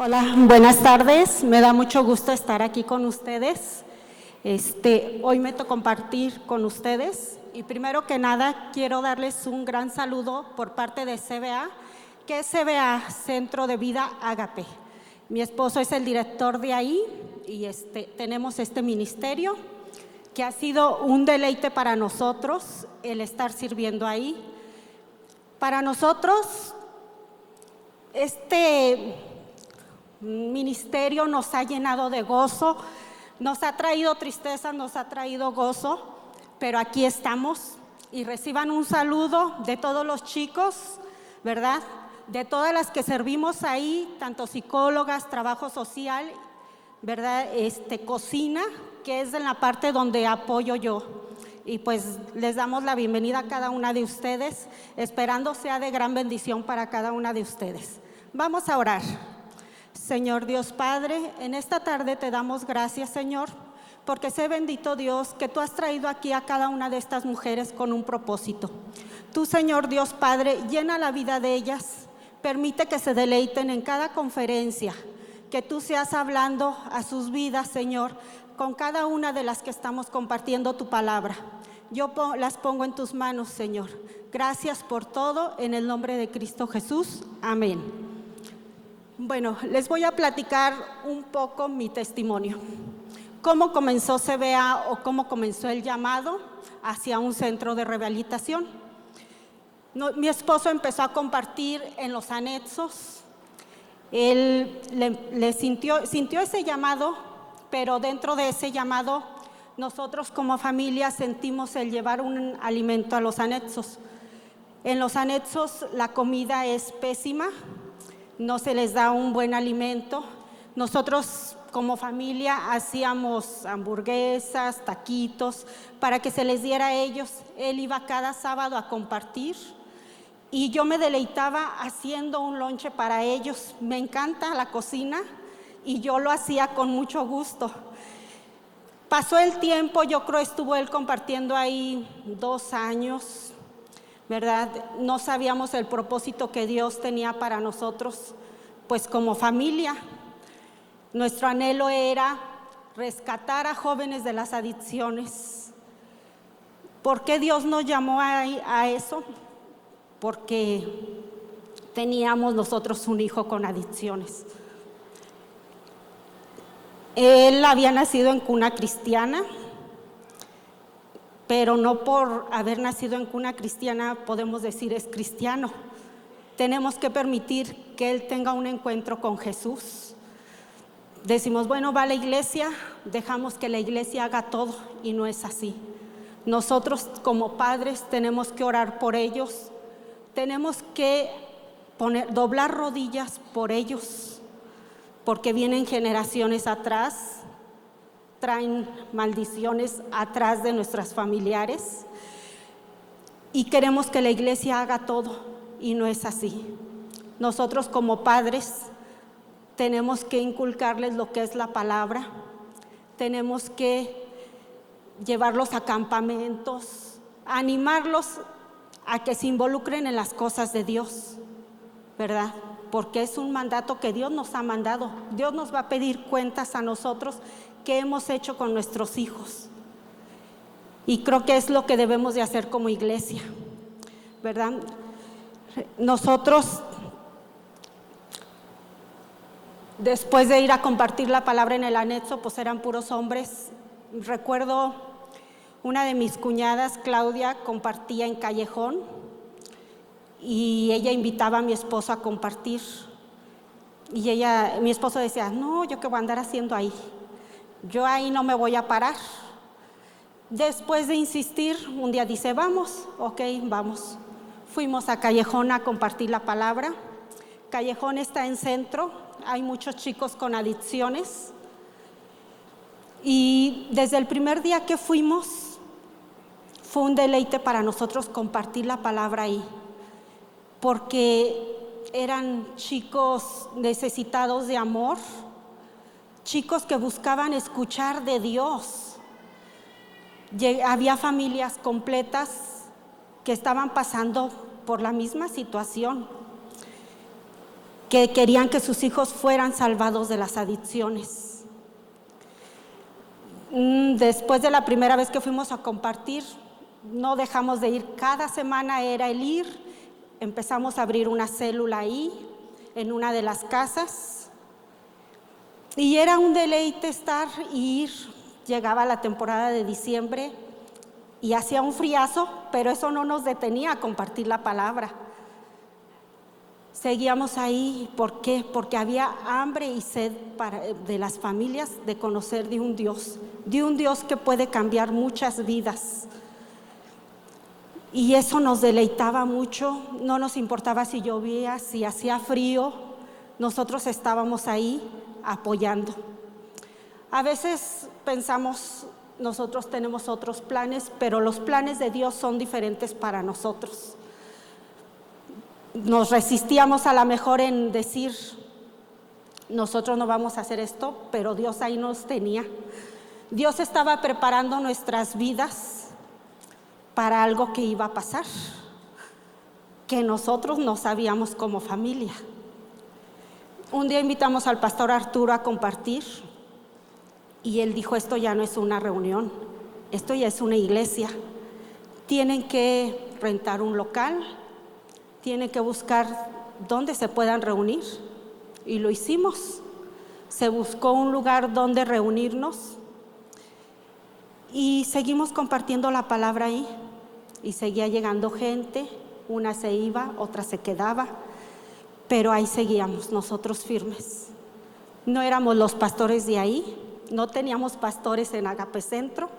Hola, buenas tardes. Me da mucho gusto estar aquí con ustedes. Hoy me toca compartir con ustedes y primero que nada quiero darles un gran saludo por parte de CBA, que es CBA, Centro de Vida Ágape. Mi esposo es el director de ahí y tenemos este ministerio que ha sido un deleite para nosotros el estar sirviendo ahí. Para nosotros, este ministerio nos ha llenado de gozo, nos ha traído tristeza, nos ha traído gozo, pero aquí estamos y reciban un saludo de todos los chicos, ¿verdad? De todas las que servimos ahí, tanto psicólogas, trabajo social, ¿verdad? Cocina, que es en la parte donde apoyo yo. Y pues les damos la bienvenida a cada una de ustedes, esperando sea de gran bendición para cada una de ustedes. Vamos a orar. Señor Dios Padre, en esta tarde te damos gracias, Señor, porque sé bendito Dios que tú has traído aquí a cada una de estas mujeres con un propósito. Tú, Señor Dios Padre, llena la vida de ellas, permite que se deleiten en cada conferencia, que tú seas hablando a sus vidas, Señor, con cada una de las que estamos compartiendo tu palabra. Yo las pongo en tus manos, Señor. Gracias por todo, en el nombre de Cristo Jesús. Amén. Bueno, les voy a platicar un poco mi testimonio. ¿Cómo comenzó CBA o cómo comenzó el llamado hacia un centro de rehabilitación? Mi esposo empezó a compartir en los anexos. Él sintió ese llamado, pero dentro de ese llamado nosotros como familia sentimos el llevar un alimento a los anexos. En los anexos la comida es pésima, no se les da un buen alimento. Nosotros como familia hacíamos hamburguesas, taquitos, para que se les diera a ellos. Él iba cada sábado a compartir y yo me deleitaba haciendo un lonche para ellos. Me encanta la cocina y yo lo hacía con mucho gusto. Pasó el tiempo, yo creo estuvo él compartiendo ahí 2 años, ¿verdad? No sabíamos el propósito que Dios tenía para nosotros, pues como familia. Nuestro anhelo era rescatar a jóvenes de las adicciones. ¿Por qué Dios nos llamó a eso? Porque teníamos nosotros un hijo con adicciones. Él había nacido en cuna cristiana, pero no por haber nacido en cuna cristiana podemos decir es cristiano. Tenemos que permitir que él tenga un encuentro con Jesús. Decimos, bueno, va a la iglesia, dejamos que la iglesia haga todo y no es así. Nosotros como padres tenemos que orar por ellos, tenemos que doblar rodillas por ellos, porque vienen generaciones atrás, traen maldiciones atrás de nuestras familiares y queremos que la iglesia haga todo y no es así. Nosotros como padres tenemos que inculcarles lo que es la palabra, tenemos que llevarlos a campamentos, animarlos a que se involucren en las cosas de Dios, ¿verdad? Porque es un mandato que Dios nos ha mandado. Dios nos va a pedir cuentas a nosotros qué hemos hecho con nuestros hijos. Y creo que es lo que debemos de hacer como iglesia, ¿verdad? Nosotros, después de ir a compartir la palabra en el anexo, pues eran puros hombres. Recuerdo una de mis cuñadas, Claudia, compartía en Callejón y ella invitaba a mi esposo a compartir. Y mi esposo decía, no, ¿yo qué voy a andar haciendo ahí? Yo ahí no me voy a parar. Después de insistir, un día dice, vamos, ok, vamos. Fuimos a Callejón a compartir la palabra. Callejón está en centro, hay muchos chicos con adicciones. Y desde el primer día que fuimos, fue un deleite para nosotros compartir la palabra ahí, porque eran chicos necesitados de amor, chicos que buscaban escuchar de Dios. Había familias completas que estaban pasando por la misma situación. que querían que sus hijos fueran salvados de las adicciones. Después de la primera vez que fuimos a compartir, no dejamos de ir. Cada semana era el ir. Empezamos a abrir una célula ahí, en una de las casas. Y era un deleite estar y ir. Llegaba la temporada de diciembre y hacía un friazo, pero eso no nos detenía a compartir la palabra. Seguíamos ahí. ¿Por qué? Porque había hambre y sed de las familias de conocer de un Dios que puede cambiar muchas vidas. Y eso nos deleitaba mucho. No nos importaba si llovía, si hacía frío, nosotros estábamos ahí apoyando. A veces pensamos, nosotros tenemos otros planes, pero los planes de Dios son diferentes para nosotros. Nos resistíamos a lo mejor en decir, nosotros no vamos a hacer esto, pero Dios ahí nos tenía. Dios estaba preparando nuestras vidas para algo que iba a pasar, que nosotros no sabíamos como familia. Un día invitamos al pastor Arturo a compartir y él dijo, esto ya no es una reunión, esto ya es una iglesia. Tienen que rentar un local, tienen que buscar dónde se puedan reunir, y lo hicimos. Se buscó un lugar donde reunirnos y seguimos compartiendo la palabra ahí, y seguía llegando gente, una se iba, otra se quedaba, pero ahí seguíamos nosotros firmes. No éramos los pastores de ahí, no teníamos pastores en Agape Centro,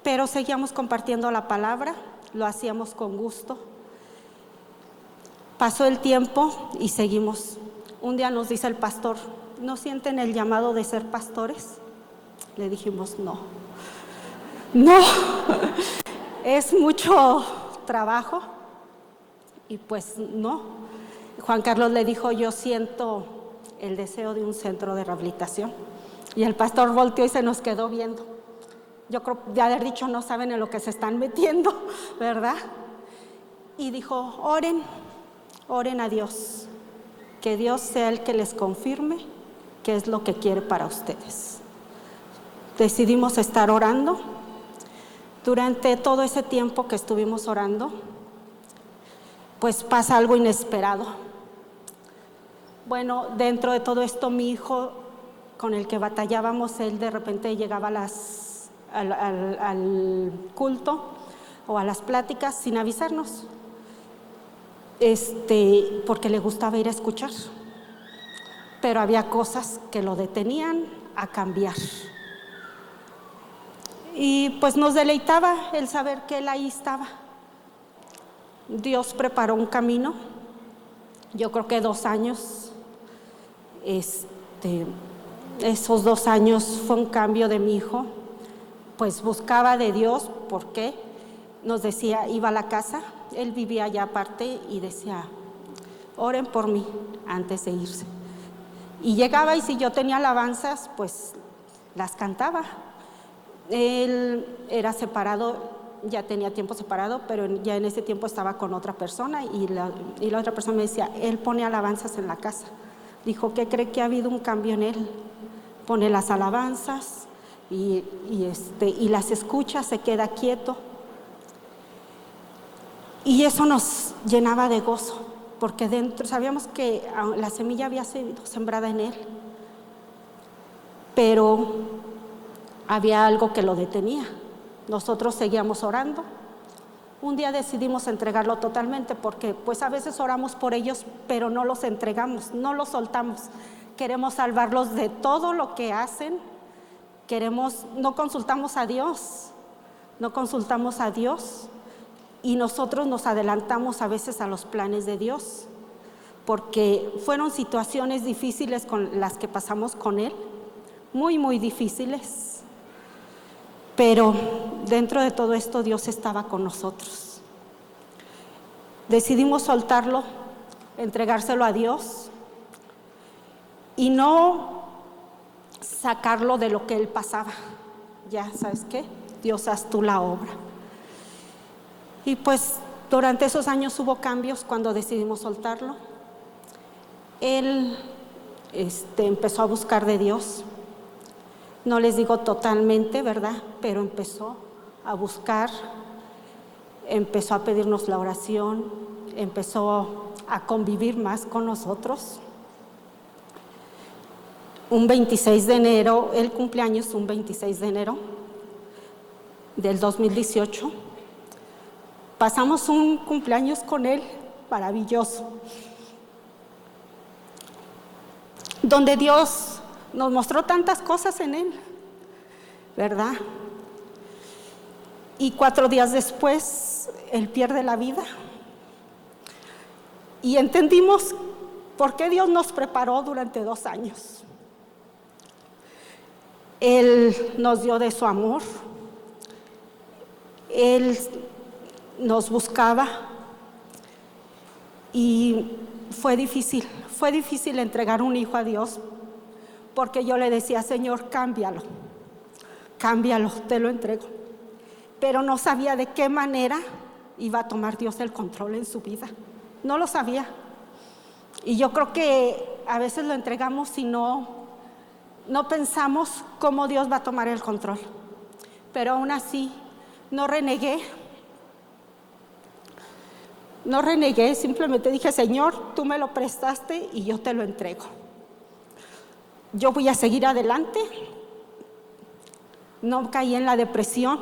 pero seguíamos compartiendo la palabra, lo hacíamos con gusto. Pasó el tiempo y seguimos. Un día nos dice el pastor, ¿no sienten el llamado de ser pastores? Le dijimos, no, es mucho trabajo. Y pues no. Juan Carlos le dijo, yo siento el deseo de un centro de rehabilitación. Y el pastor volteó y se nos quedó viendo. Yo creo de haber dicho, no saben en lo que se están metiendo, ¿verdad? Y dijo, oren a Dios, que Dios sea el que les confirme qué es lo que quiere para ustedes. Decidimos estar orando. Durante todo ese tiempo que estuvimos orando, pues pasa algo inesperado. Bueno, dentro de todo esto, mi hijo con el que batallábamos, él de repente llegaba al culto o a las pláticas sin avisarnos, porque le gustaba ir a escuchar, pero había cosas que lo detenían a cambiar. Y pues nos deleitaba el saber que él ahí estaba. Dios preparó un camino. Yo creo que 2 años, esos 2 años fue un cambio de mi hijo. Pues buscaba de Dios. ¿Por qué? Nos decía, iba a la casa, él vivía allá aparte, y decía, oren por mí antes de irse. Y llegaba, y si yo tenía alabanzas, pues las cantaba. Él era separado, ya tenía tiempo separado, pero ya en ese tiempo estaba con otra persona, y la otra persona me decía, él pone alabanzas en la casa. Dijo, ¿qué cree? Que ha habido un cambio en él. Pone las alabanzas y las escucha, se queda quieto. Y eso nos llenaba de gozo, porque dentro sabíamos que la semilla había sido sembrada en él, pero había algo que lo detenía. Nosotros seguíamos orando. Un día decidimos entregarlo totalmente, porque pues a veces oramos por ellos, pero no los entregamos, no los soltamos. Queremos salvarlos de todo lo que hacen. No consultamos a Dios, y nosotros nos adelantamos a veces a los planes de Dios, porque fueron situaciones difíciles con las que pasamos con él, muy, muy difíciles. Pero dentro de todo esto Dios estaba con nosotros. Decidimos soltarlo, entregárselo a Dios y no sacarlo de lo que él pasaba. Ya, ¿sabes qué? Dios, haz tú la obra. Y pues durante esos años hubo cambios cuando decidimos soltarlo. Él empezó a buscar de Dios. No les digo totalmente, ¿verdad? Pero empezó a buscar, empezó a pedirnos la oración, empezó a convivir más con nosotros. Un 26 de enero, él cumpleaños un 26 de enero del 2018. Pasamos un cumpleaños con él maravilloso, donde Dios nos mostró tantas cosas en él, ¿verdad? Y 4 días después, él pierde la vida. Y entendimos por qué Dios nos preparó durante 2 años. Él nos dio de su amor, Él nos buscaba y fue difícil entregar un hijo a Dios, porque yo le decía, Señor, cámbialo, te lo entrego. Pero no sabía de qué manera iba a tomar Dios el control en su vida, no lo sabía. Y yo creo que a veces lo entregamos y no pensamos cómo Dios va a tomar el control. Pero aún así, no renegué, simplemente dije, Señor, tú me lo prestaste y yo te lo entrego. Yo voy a seguir adelante. No caí en la depresión,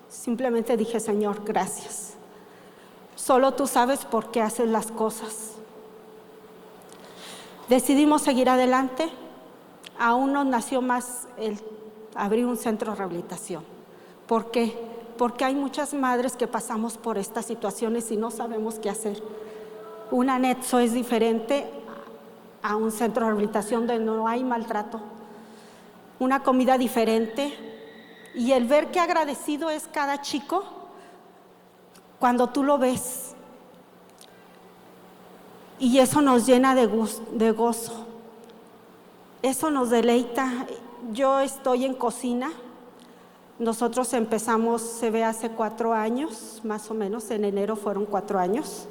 simplemente dije, Señor, gracias. Solo tú sabes por qué haces las cosas. Decidimos seguir adelante. Aún nos nació más el abrir un centro de rehabilitación. ¿Por qué? Porque hay muchas madres que pasamos por estas situaciones y no sabemos qué hacer. Un anexo es diferente a un centro de rehabilitación donde no hay maltrato, una comida diferente, y el ver qué agradecido es cada chico cuando tú lo ves, y eso nos llena de gozo, eso nos deleita. Yo estoy en cocina. Nosotros empezamos, se ve, hace 4 años, más o menos, en enero fueron 4 años.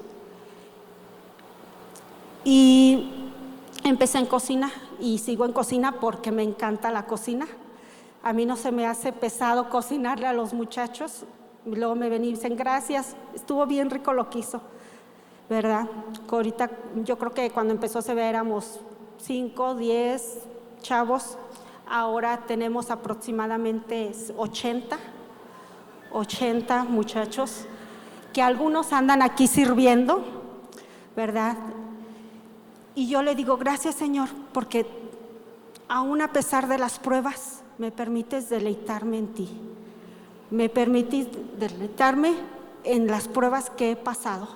Y empecé en cocina y sigo en cocina porque me encanta la cocina. A mí no se me hace pesado cocinarle a los muchachos. Luego me ven y dicen, gracias, estuvo bien rico lo que hizo, ¿verdad? Ahorita, yo creo que cuando empezó se ve éramos 5, 10 chavos. Ahora tenemos aproximadamente 80 muchachos, que algunos andan aquí sirviendo, ¿verdad? Y yo le digo, gracias, Señor, porque aún a pesar de las pruebas, me permites deleitarme en ti. Me permites deleitarme en las pruebas que he pasado.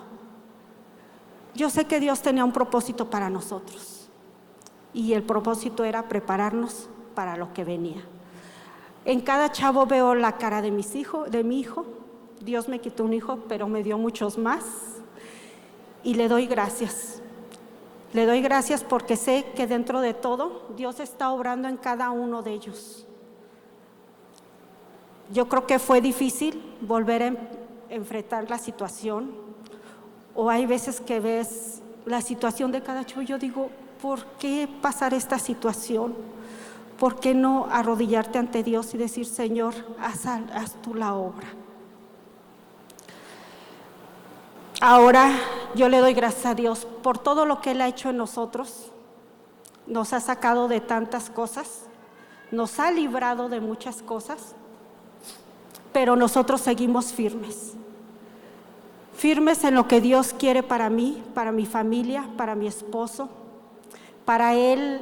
Yo sé que Dios tenía un propósito para nosotros, y el propósito era prepararnos para lo que venía. En cada chavo veo la cara de mi hijo. Dios me quitó un hijo, pero me dio muchos más, y le doy gracias. Le doy gracias porque sé que dentro de todo Dios está obrando en cada uno de ellos. Yo creo que fue difícil volver a enfrentar la situación, o hay veces que ves la situación de cada chavo y yo digo, ¿por qué pasar esta situación? ¿Por qué no arrodillarte ante Dios y decir, Señor, haz tú la obra? Ahora yo le doy gracias a Dios por todo lo que Él ha hecho en nosotros. Nos ha sacado de tantas cosas, nos ha librado de muchas cosas, pero nosotros seguimos firmes en lo que Dios quiere para mí, para mi familia, para mi esposo. Para Él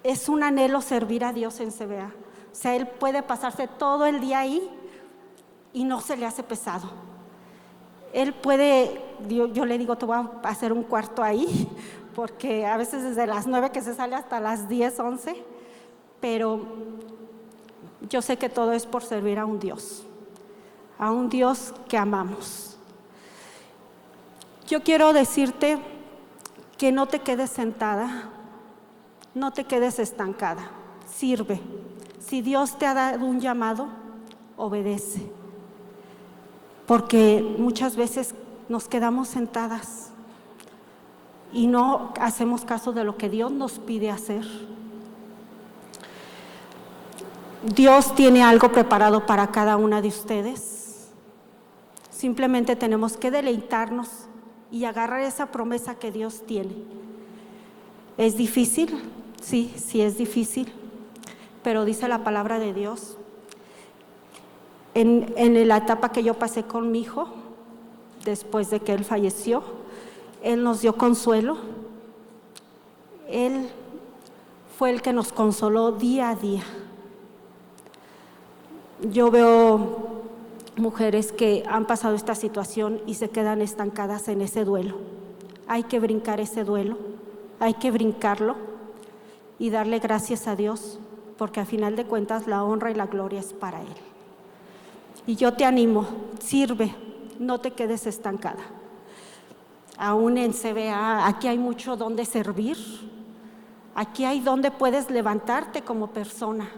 es un anhelo servir a Dios en CBA. O sea, Él puede pasarse todo el día ahí y no se le hace pesado. Él puede, yo le digo, te voy a hacer un cuarto ahí, porque a veces desde las 9 que se sale hasta las 10, 11, pero yo sé que todo es por servir a un Dios que amamos. Yo quiero decirte que no te quedes sentada, no te quedes estancada, sirve. Si Dios te ha dado un llamado, obedece. Porque muchas veces nos quedamos sentadas, y no hacemos caso de lo que Dios nos pide hacer. Dios tiene algo preparado para cada una de ustedes. Simplemente tenemos que deleitarnos y agarrar esa promesa que Dios tiene. ¿Es difícil? Sí, sí es difícil, pero dice la palabra de Dios. En la etapa que yo pasé con mi hijo, después de que él falleció, Él nos dio consuelo. Él fue el que nos consoló día a día. Yo veo mujeres que han pasado esta situación y se quedan estancadas en ese duelo. Hay que brincar ese duelo, hay que brincarlo y darle gracias a Dios, porque a final de cuentas la honra y la gloria es para Él. Y yo te animo, sirve, no te quedes estancada. Aún en CBA, aquí hay mucho donde servir, aquí hay donde puedes levantarte como persona.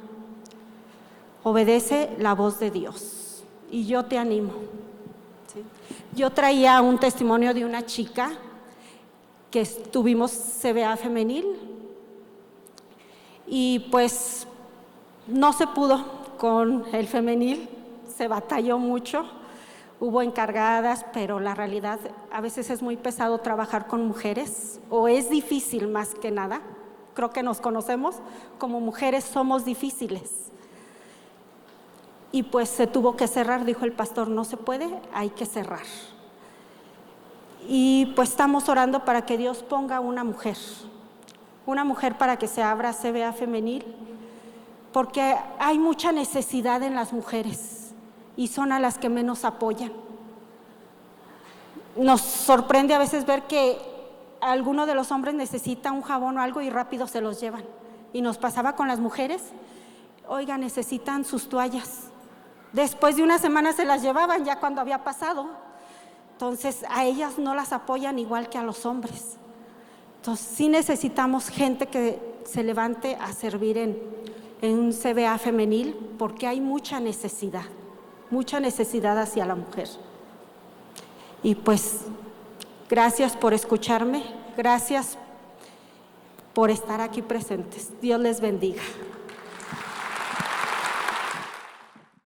Obedece la voz de Dios y yo te animo. ¿Sí? Yo traía un testimonio de una chica que tuvimos CBA femenil y pues no se pudo con el femenil, se batalló mucho. Hubo encargadas, pero la realidad a veces es muy pesado trabajar con mujeres, o es difícil más que nada. Creo que nos conocemos, como mujeres somos difíciles. Y pues se tuvo que cerrar, dijo el pastor, no se puede, hay que cerrar. Y pues estamos orando para que Dios ponga una mujer para que se abra CBA femenil, porque hay mucha necesidad en las mujeres. Y son a las que menos apoyan. Nos sorprende a veces ver que alguno de los hombres necesita un jabón o algo y rápido se los llevan. Y nos pasaba con las mujeres, oiga, necesitan sus toallas. Después de una semana se las llevaban ya cuando había pasado. Entonces a ellas no las apoyan igual que a los hombres. Entonces sí necesitamos gente que se levante a servir en un CBA femenil, porque hay mucha necesidad hacia la mujer. Y pues, gracias por escucharme, gracias por estar aquí presentes. Dios les bendiga.